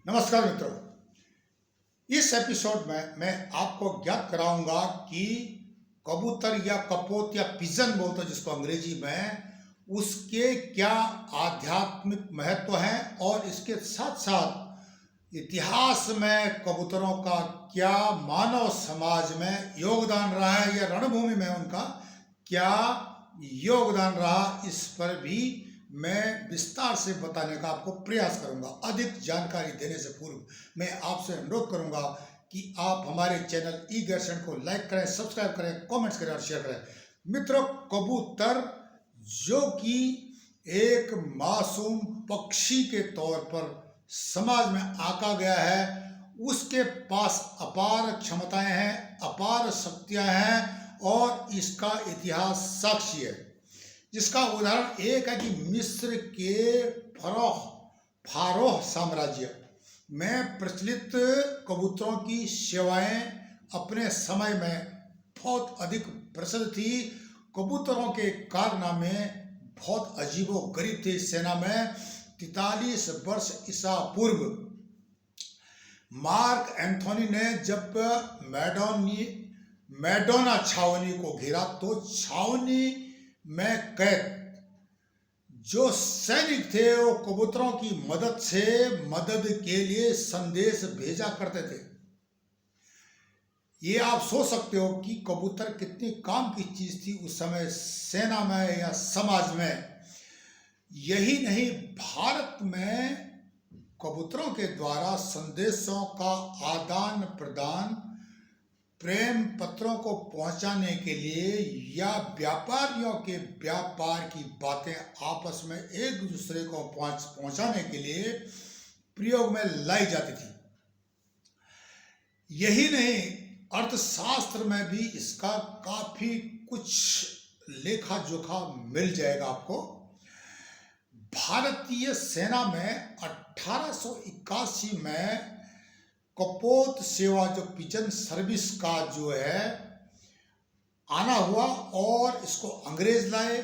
नमस्कार मित्रों, इस एपिसोड में मैं आपको ज्ञात कराऊंगा कि कबूतर या कपोत या पिजन बोलते हैं जिसको अंग्रेजी में, उसके क्या आध्यात्मिक महत्व है और इसके साथ साथ इतिहास में कबूतरों का क्या मानव समाज में योगदान रहा है या रणभूमि में उनका क्या योगदान रहा, इस पर भी मैं विस्तार से बताने का आपको प्रयास करूंगा। अधिक जानकारी देने से पूर्व मैं आपसे अनुरोध करूंगा कि आप हमारे चैनल ई दर्शन को लाइक करें, सब्सक्राइब करें, कमेंट्स करें और शेयर करें। मित्रों, कबूतर जो कि एक मासूम पक्षी के तौर पर समाज में आका गया है, उसके पास अपार क्षमताएं हैं, अपार शक्तियां हैं और इसका इतिहास साक्षी है। जिसका उदाहरण एक है कि मिस्र के फारोह साम्राज्य में प्रचलित कबूतरों की सेवाएं अपने समय में बहुत अधिक प्रसिद्ध थी। कबूतरों के कारनामे बहुत अजीबो गरीब थे। सेना में 43 वर्ष ईसा पूर्व मार्क एंथोनी ने जब मैडोना छावनी को घेरा तो छावनी में कैद जो सैनिक थे वो कबूतरों की मदद से मदद के लिए संदेश भेजा करते थे। ये आप सोच सकते हो कि कबूतर कितनी काम की चीज थी उस समय सेना में या समाज में। यही नहीं, भारत में कबूतरों के द्वारा संदेशों का आदान प्रदान, प्रेम पत्रों को पहुंचाने के लिए या व्यापारियों के व्यापार की बातें आपस में एक दूसरे को पहुंचाने के लिए प्रयोग में लाई जाती थी। यही नहीं, अर्थशास्त्र में भी इसका काफी कुछ लेखा जोखा मिल जाएगा आपको। भारतीय सेना में 1881 में कपोत सेवा जो पिजन सर्विस का जो है आना हुआ और इसको अंग्रेज लाए।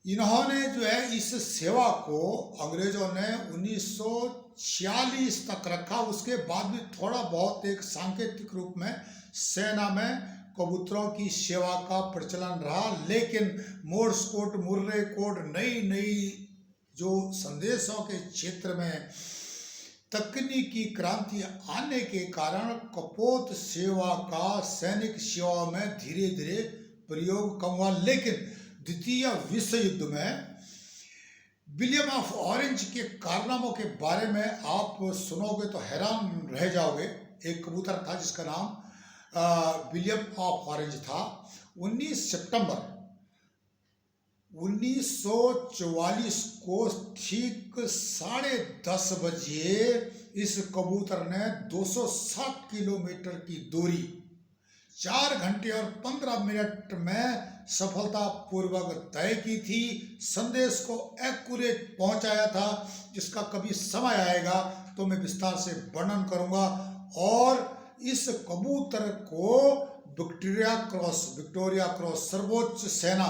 इन्होंने जो है इस सेवा को अंग्रेजों ने 1946 तक रखा। उसके बाद भी थोड़ा बहुत एक सांकेतिक रूप में सेना में कबूतरों की सेवा का प्रचलन रहा, लेकिन मोर्स कोड, मुर्रे कोड, नई नई जो संदेशों के क्षेत्र में तकनीकी क्रांति आने के कारण कपोत सेवा का सैनिक सेवा में धीरे धीरे प्रयोग कम हुआ। लेकिन द्वितीय विश्व युद्ध में विलियम ऑफ ऑरेंज के कारनामों के बारे में आप सुनोगे तो हैरान रह जाओगे। एक कबूतर था जिसका नाम विलियम ऑफ ऑरेंज था। 19 सितंबर 1944 को ठीक 10:30 बजे इस कबूतर ने 207 किलोमीटर की दूरी 4 घंटे और 15 मिनट में सफलतापूर्वक तय की थी। संदेश को एक्यूरेट पहुंचाया था, जिसका कभी समय आएगा तो मैं विस्तार से वर्णन करूंगा। और इस कबूतर को विक्टोरिया क्रॉस सर्वोच्च सेना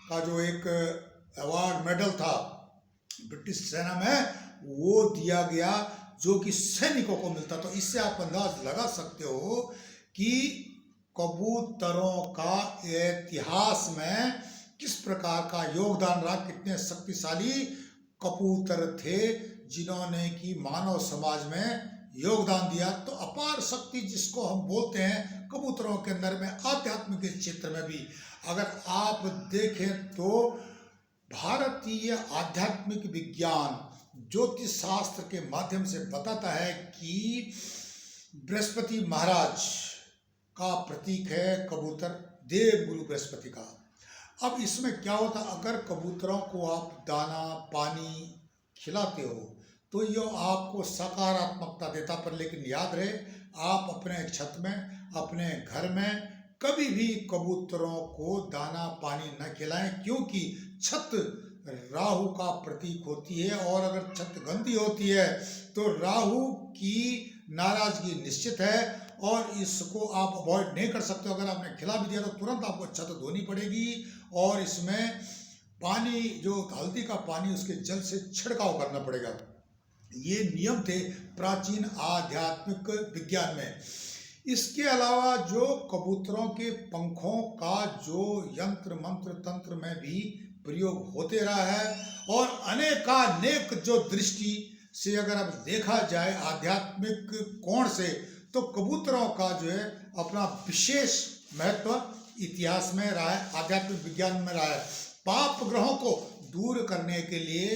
का जो एक अवार्ड मेडल था ब्रिटिश सेना में, वो दिया गया जो कि सैनिकों को मिलता। तो इससे आप अंदाज लगा सकते हो कि कबूतरों का इतिहास में किस प्रकार का योगदान रहा, कितने शक्तिशाली कबूतर थे जिन्होंने कि मानव समाज में योगदान दिया। तो अपार शक्ति जिसको हम बोलते हैं कबूतरों के अंदर में, आध्यात्मिक के क्षेत्र में भी अगर आप देखें तो भारतीय आध्यात्मिक विज्ञान ज्योतिष शास्त्र के माध्यम से बताता है कि बृहस्पति महाराज का प्रतीक है कबूतर, देव गुरु बृहस्पति का। अब इसमें क्या होता, अगर कबूतरों को आप दाना पानी खिलाते हो तो ये आपको सकारात्मकता देता। पर लेकिन याद रहे, आप अपने छत में, अपने घर में कभी भी कबूतरों को दाना पानी न खिलाएं, क्योंकि छत राहु का प्रतीक होती है और अगर छत गंदी होती है तो राहु की नाराजगी निश्चित है और इसको आप अवॉइड नहीं कर सकते। अगर आपने खिला भी दिया तो तुरंत आपको छत धोनी पड़ेगी और इसमें पानी, जो हल्दी का पानी, उसके जल से छिड़काव करना पड़ेगा। ये नियम थे प्राचीन आध्यात्मिक विज्ञान में। इसके अलावा जो कबूतरों के पंखों का जो यंत्र मंत्र तंत्र में भी प्रयोग होते रहा है, और अनेकानेक जो दृष्टि से अगर अब देखा जाए आध्यात्मिक कोण से, तो कबूतरों का जो है अपना विशेष महत्व इतिहास में रहा है, आध्यात्मिक विज्ञान में रहा है। पाप ग्रहों को दूर करने के लिए,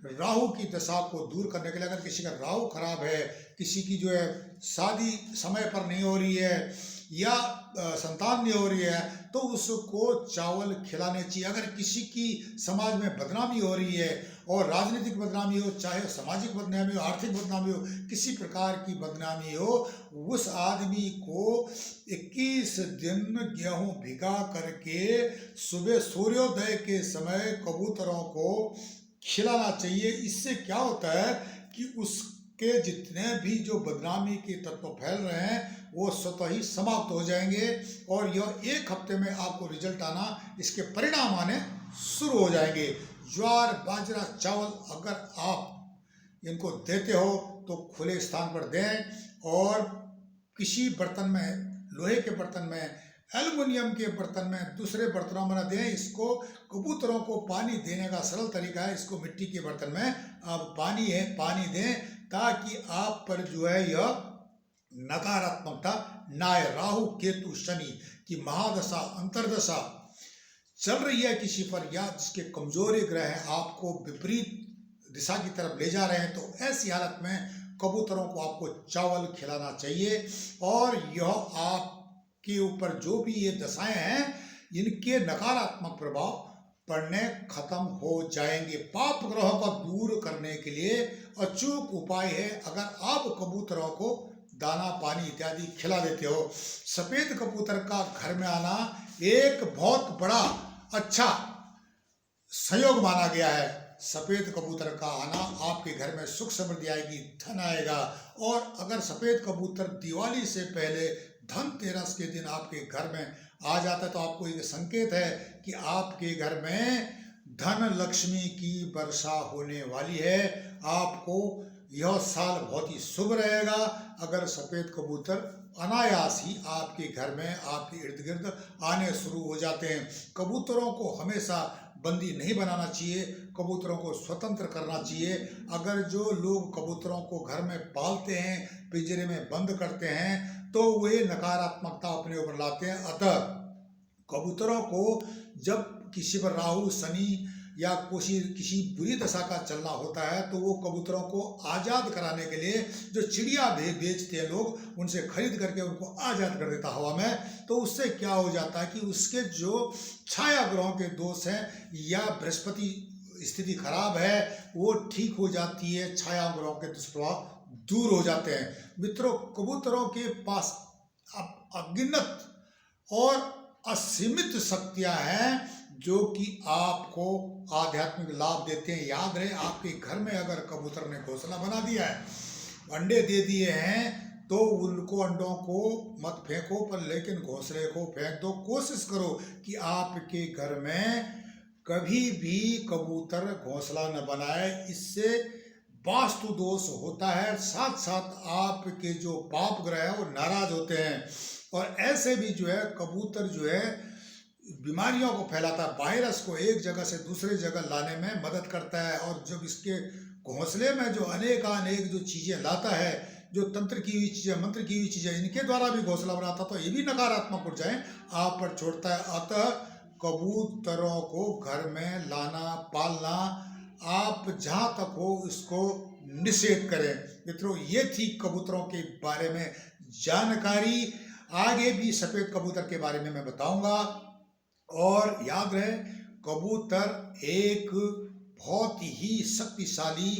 राहु की दशा को दूर करने के लिए, अगर किसी का राहु खराब है, किसी की जो है शादी समय पर नहीं हो रही है या संतान नहीं हो रही है, तो उसको चावल खिलाने चाहिए। अगर किसी की समाज में बदनामी हो रही है, और राजनीतिक बदनामी हो, चाहे सामाजिक बदनामी हो, आर्थिक बदनामी हो, किसी प्रकार की बदनामी हो, उस आदमी को 21 दिन गेहूं भिगा करके सुबह सूर्योदय के समय कबूतरों को खिलाना चाहिए। इससे क्या होता है कि उसके जितने भी जो बदनामी के तत्व फैल रहे हैं वो स्वतः ही समाप्त हो जाएंगे, और यह 1 हफ्ते में आपको रिजल्ट आना, इसके परिणाम आने शुरू हो जाएंगे। ज्वार बाजरा चावल अगर आप इनको देते हो तो खुले स्थान पर दें, और किसी बर्तन में, लोहे के बर्तन में, एल्युमिनियम के बर्तन में, दूसरे बर्तनों में न दें इसको। कबूतरों को पानी देने का सरल तरीका है, इसको मिट्टी के बर्तन में आप पानी दें, ताकि आप पर जो है यह नकारात्मकता ना आए। राहु केतु शनि की महादशा अंतर्दशा चल रही है किसी पर, या जिसके कमजोरी ग्रह हैं आपको विपरीत दिशा की तरफ ले जा रहे हैं, तो ऐसी हालत में कबूतरों को आपको चावल खिलाना चाहिए। और यह आपके ऊपर जो भी ये दशाएं हैं, इनके नकारात्मक प्रभाव पड़ने खत्म हो जाएंगे। पाप ग्रहों को दूर करने के लिए अचूक उपाय है, अगर आप कबूतरों को दाना पानी इत्यादि खिला देते हो। सफेद कबूतर का घर में आना एक बहुत बड़ा अच्छा संयोग माना गया है। सफेद कबूतर का आना आपके घर में सुख समृद्धि आएगी, धन आएगा। और अगर सफेद कबूतर दिवाली से पहले धनतेरस के दिन आपके घर में आ जाता है, तो आपको ये संकेत है कि आपके घर में धन लक्ष्मी की वर्षा होने वाली है। आपको यह साल बहुत ही शुभ रहेगा अगर सफेद कबूतर अनायास ही आपके घर में, आपके इर्द गिर्द आने शुरू हो जाते हैं। कबूतरों को हमेशा बंदी नहीं बनाना चाहिए, कबूतरों को स्वतंत्र करना चाहिए। अगर जो लोग कबूतरों को घर में पालते हैं, पिंजरे में बंद करते हैं, तो वे नकारात्मकता अपने ऊपर लाते हैं। अतः कबूतरों को जब किसी पर राहु शनि या किसी बुरी दशा का चलना होता है, तो वो कबूतरों को आज़ाद कराने के लिए जो चिड़िया बेचते हैं लोग, उनसे खरीद करके उनको आज़ाद कर देता हवा में। तो उससे क्या हो जाता है कि उसके जो छाया ग्रहों के दोष हैं या बृहस्पति स्थिति खराब है वो ठीक हो जाती है, छाया ग्रहों के दुष्प्रभाव दूर हो जाते हैं। मित्रों, कबूतरों के पास अगिनत और असीमित शक्तियां हैं जो कि आपको आध्यात्मिक लाभ देते हैं। याद रहे, आपके घर में अगर कबूतर ने घोंसला बना दिया है, अंडे दे दिए हैं, तो उनको अंडों को मत फेंको, पर लेकिन घोंसले को फेंक दो। कोशिश करो कि आपके घर में कभी भी कबूतर घोंसला न बनाए, इससे वास्तु दोष होता है। साथ साथ आपके जो पाप ग्रह है वो नाराज होते हैं, और ऐसे भी जो है कबूतर जो है बीमारियों को फैलाता है, वायरस को एक जगह से दूसरे जगह लाने में मदद करता है। और जब इसके घोंसले में जो अनेक जो चीज़ें लाता है, जो तंत्र की हुई चीज़ें, मंत्र की हुई चीज़ें, इनके द्वारा भी घोंसला बनाता, तो ये भी नकारात्मक ऊर्जाएं आप पर छोड़ता है। अतः कबूतरों को घर में लाना पालना आप जहाँ तक हो इसको निषेध करें। मित्रों, ये थी कबूतरों के बारे में जानकारी। आगे भी सफ़ेद कबूतर के बारे में मैं बताऊंगा। और याद रहे, कबूतर एक बहुत ही शक्तिशाली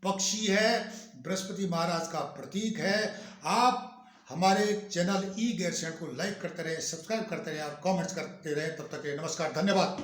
पक्षी है, बृहस्पति महाराज का प्रतीक है। आप हमारे चैनल ई गैरसैंण को लाइक करते रहे, सब्सक्राइब करते रहे और कमेंट्स करते रहे। तब तक के लिए नमस्कार, धन्यवाद।